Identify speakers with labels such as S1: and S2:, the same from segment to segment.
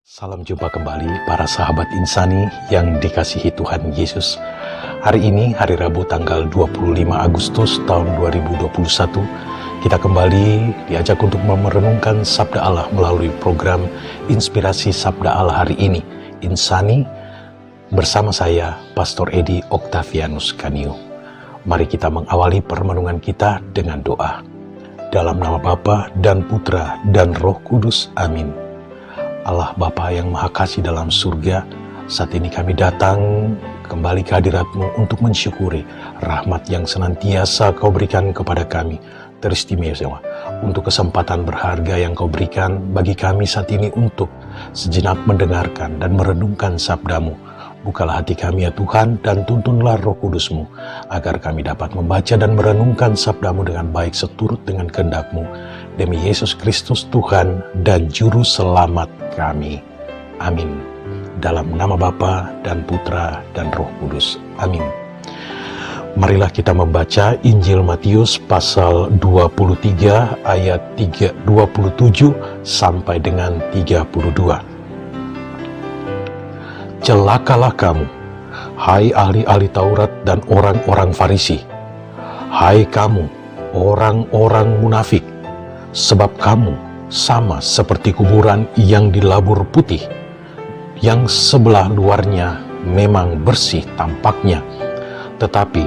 S1: Salam jumpa kembali para sahabat insani yang dikasihi Tuhan Yesus. Hari ini hari Rabu tanggal 25 Agustus tahun 2021, kita kembali diajak untuk merenungkan Sabda Allah melalui program Inspirasi Sabda Allah hari ini, Insani, bersama saya, Pastor Edi Octavianus Kanio. Mari kita mengawali permenungan kita dengan doa. Dalam nama Bapa dan Putra dan Roh Kudus, amin. Allah Bapa yang Maha Kasih dalam surga, saat ini kami datang kembali ke hadirat-Mu untuk mensyukuri rahmat yang senantiasa Kau berikan kepada kami. Teristimewa untuk kesempatan berharga yang Kau berikan bagi kami saat ini untuk sejenak mendengarkan dan merenungkan sabda-Mu. Bukalah hati kami ya Tuhan, dan tuntunlah Roh Kudus-Mu, agar kami dapat membaca dan merenungkan sabda-Mu dengan baik seturut dengan kehendak-Mu. Demi Yesus Kristus Tuhan dan Juru Selamat kami. Amin. Dalam nama Bapa dan Putra dan Roh Kudus. Amin. Marilah kita membaca Injil Matius pasal 23 ayat 27 sampai dengan 32. Celakalah kamu, hai ahli-ahli Taurat dan orang-orang Farisi. Hai kamu, orang-orang munafik, sebab kamu sama seperti kuburan yang dilabur putih, yang sebelah luarnya memang bersih tampaknya, tetapi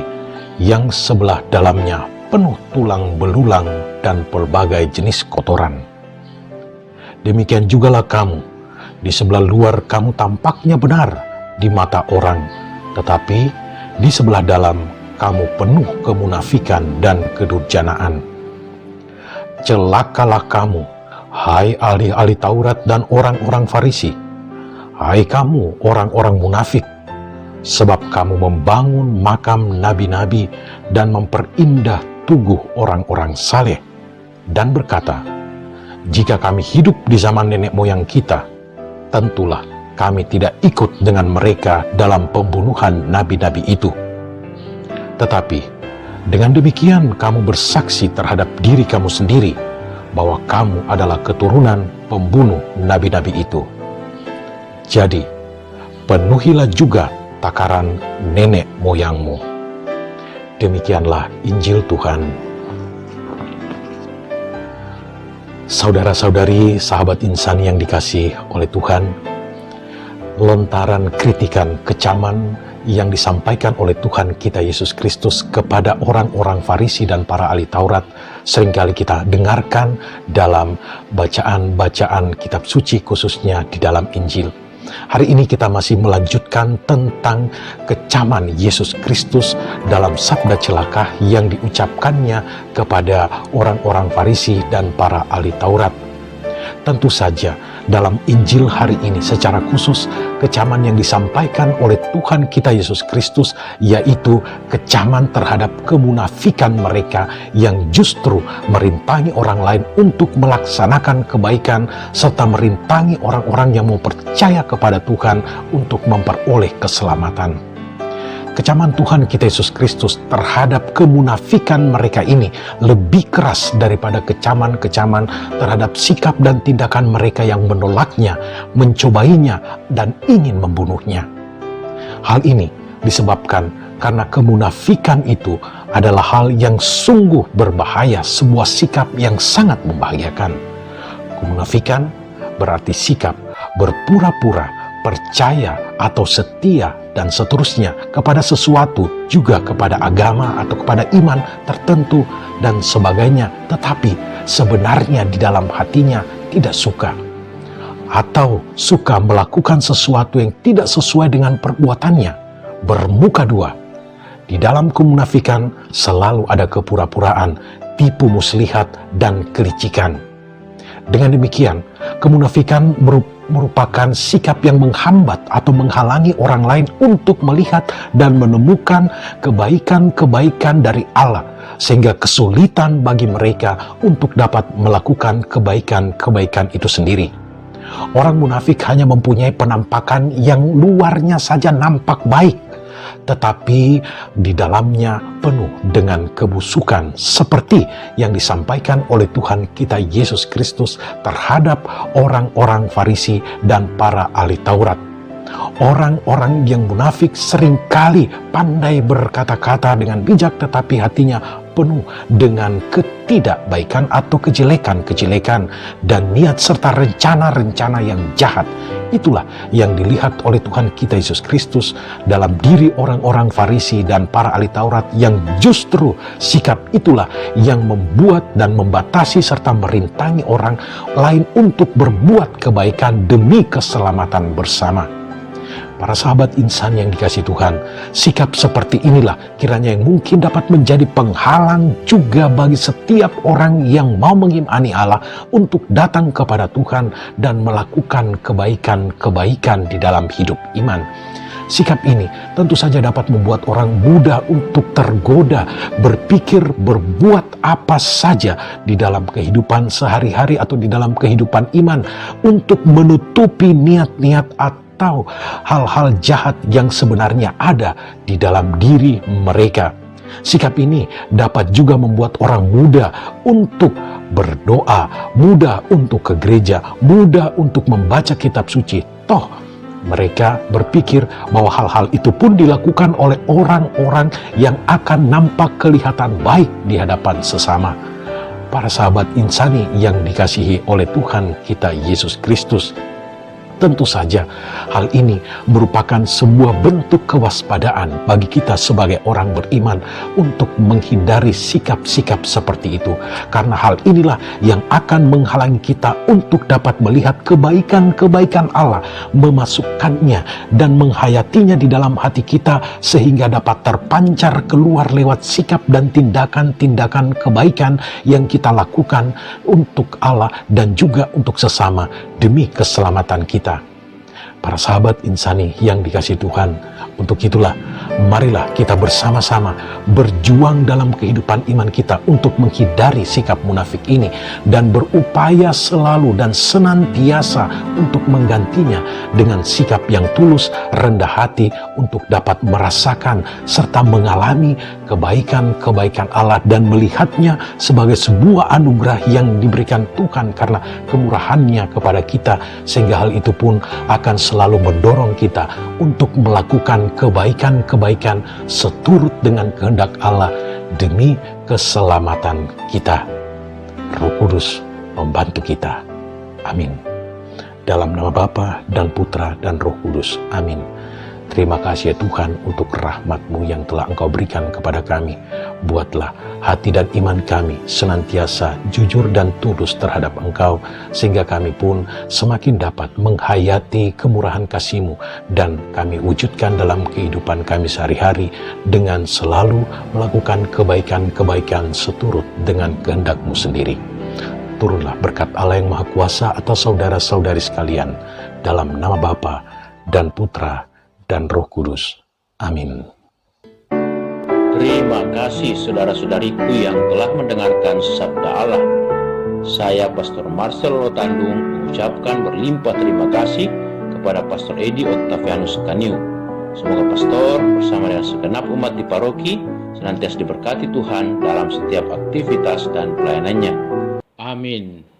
S1: yang sebelah dalamnya penuh tulang belulang dan pelbagai jenis kotoran. Demikian jugalah kamu, di sebelah luar kamu tampaknya benar di mata orang, tetapi di sebelah dalam kamu penuh kemunafikan dan kedurjanaan. Celakalah kamu, hai ahli-ahli Taurat dan orang-orang Farisi. Hai kamu, orang-orang munafik, sebab kamu membangun makam nabi-nabi dan memperindah tugu orang-orang saleh, dan berkata, jika kami hidup di zaman nenek moyang kita, tentulah kami tidak ikut dengan mereka dalam pembunuhan nabi-nabi itu. Tetapi dengan demikian kamu bersaksi terhadap diri kamu sendiri bahwa kamu adalah keturunan pembunuh nabi-nabi itu. Jadi penuhilah juga takaran nenek moyangmu. Demikianlah Injil Tuhan. Saudara-saudari, sahabat insani yang dikasihi oleh Tuhan, lontaran kritikan, kecaman yang disampaikan oleh Tuhan kita Yesus Kristus kepada orang-orang Farisi dan para ahli Taurat seringkali kita dengarkan dalam bacaan-bacaan kitab suci, khususnya di dalam Injil. Hari ini kita masih melanjutkan tentang kecaman Yesus Kristus dalam sabda celaka yang diucapkannya kepada orang-orang Farisi dan para ahli Taurat. Tentu saja dalam Injil hari ini secara khusus kecaman yang disampaikan oleh Tuhan kita Yesus Kristus, yaitu kecaman terhadap kemunafikan mereka yang justru merintangi orang lain untuk melaksanakan kebaikan, serta merintangi orang-orang yang mau percaya kepada Tuhan untuk memperoleh keselamatan. Kecaman Tuhan kita Yesus Kristus terhadap kemunafikan mereka ini lebih keras daripada kecaman-kecaman terhadap sikap dan tindakan mereka yang menolaknya, mencobainya, dan ingin membunuhnya. Hal ini disebabkan karena kemunafikan itu adalah hal yang sungguh berbahaya, sebuah sikap yang sangat membahayakan. Kemunafikan berarti sikap berpura-pura percaya atau setia dan seterusnya kepada sesuatu, juga kepada agama atau kepada iman tertentu dan sebagainya, tetapi sebenarnya di dalam hatinya tidak suka, atau suka melakukan sesuatu yang tidak sesuai dengan perbuatannya, bermuka dua. Di dalam kemunafikan selalu ada kepura-puraan, tipu muslihat, dan kelicikan. Dengan demikian, kemunafikan merupakan sikap yang menghambat atau menghalangi orang lain untuk melihat dan menemukan kebaikan-kebaikan dari Allah, sehingga kesulitan bagi mereka untuk dapat melakukan kebaikan-kebaikan itu sendiri. Orang munafik hanya mempunyai penampakan yang luarnya saja nampak baik, tetapi di dalamnya penuh dengan kebusukan, seperti yang disampaikan oleh Tuhan kita Yesus Kristus terhadap orang-orang Farisi dan para ahli Taurat. Orang-orang yang munafik seringkali pandai berkata-kata dengan bijak, tetapi hatinya penuh dengan ketidakbaikan atau kejelekan-kejelekan dan niat serta rencana-rencana yang jahat. Itulah yang dilihat oleh Tuhan kita Yesus Kristus dalam diri orang-orang Farisi dan para ahli Taurat, yang justru sikap itulah yang membuat dan membatasi serta merintangi orang lain untuk berbuat kebaikan demi keselamatan bersama. Para sahabat insan yang dikasihi Tuhan, sikap seperti inilah kiranya yang mungkin dapat menjadi penghalang juga bagi setiap orang yang mau mengimani Allah untuk datang kepada Tuhan dan melakukan kebaikan-kebaikan di dalam hidup iman. Sikap ini tentu saja dapat membuat orang mudah untuk tergoda, berpikir berbuat apa saja di dalam kehidupan sehari-hari atau di dalam kehidupan iman untuk menutupi niat-niat atau hal-hal jahat yang sebenarnya ada di dalam diri mereka. Sikap ini dapat juga membuat orang mudah untuk berdoa, mudah untuk ke gereja, mudah untuk membaca kitab suci. Toh mereka berpikir bahwa hal-hal itu pun dilakukan oleh orang-orang yang akan nampak kelihatan baik di hadapan sesama. Para sahabat insani yang dikasihi oleh Tuhan kita Yesus Kristus, tentu saja hal ini merupakan sebuah bentuk kewaspadaan bagi kita sebagai orang beriman untuk menghindari sikap-sikap seperti itu. Karena hal inilah yang akan menghalangi kita untuk dapat melihat kebaikan-kebaikan Allah, memasukkannya dan menghayatinya di dalam hati kita, sehingga dapat terpancar keluar lewat sikap dan tindakan-tindakan kebaikan yang kita lakukan untuk Allah dan juga untuk sesama demi keselamatan kita. Para sahabat insani yang dikasihi Tuhan, untuk itulah marilah kita bersama-sama berjuang dalam kehidupan iman kita untuk menghindari sikap munafik ini dan berupaya selalu dan senantiasa untuk menggantinya dengan sikap yang tulus, rendah hati, untuk dapat merasakan serta mengalami kebaikan-kebaikan Allah dan melihatnya sebagai sebuah anugerah yang diberikan Tuhan karena kemurahannya kepada kita, sehingga hal itu pun akan selalu mendorong kita untuk melakukan kebaikan-kebaikan seturut dengan kehendak Allah demi keselamatan kita. Roh Kudus membantu kita. Amin. Dalam nama Bapa dan Putra dan Roh Kudus. Amin. Terima kasih ya Tuhan untuk rahmat-Mu yang telah Engkau berikan kepada kami. Buatlah hati dan iman kami senantiasa jujur dan tulus terhadap Engkau, sehingga kami pun semakin dapat menghayati kemurahan kasih-Mu dan kami wujudkan dalam kehidupan kami sehari-hari dengan selalu melakukan kebaikan-kebaikan seturut dengan kehendak-Mu sendiri. Turunlah berkat Allah yang Maha Kuasa atas saudara-saudari sekalian, dalam nama Bapa dan Putra dan Roh Kudus. Amin.
S2: Terima kasih saudara-saudariku yang telah mendengarkan sabda Allah. Saya Pastor Marcel Lotandung mengucapkan berlimpah terima kasih kepada Pastor Edi Octavianus Kaniu. Semoga pastor bersama dengan segenap umat di paroki senantiasa diberkati Tuhan dalam setiap aktivitas dan pelayanannya. Amin.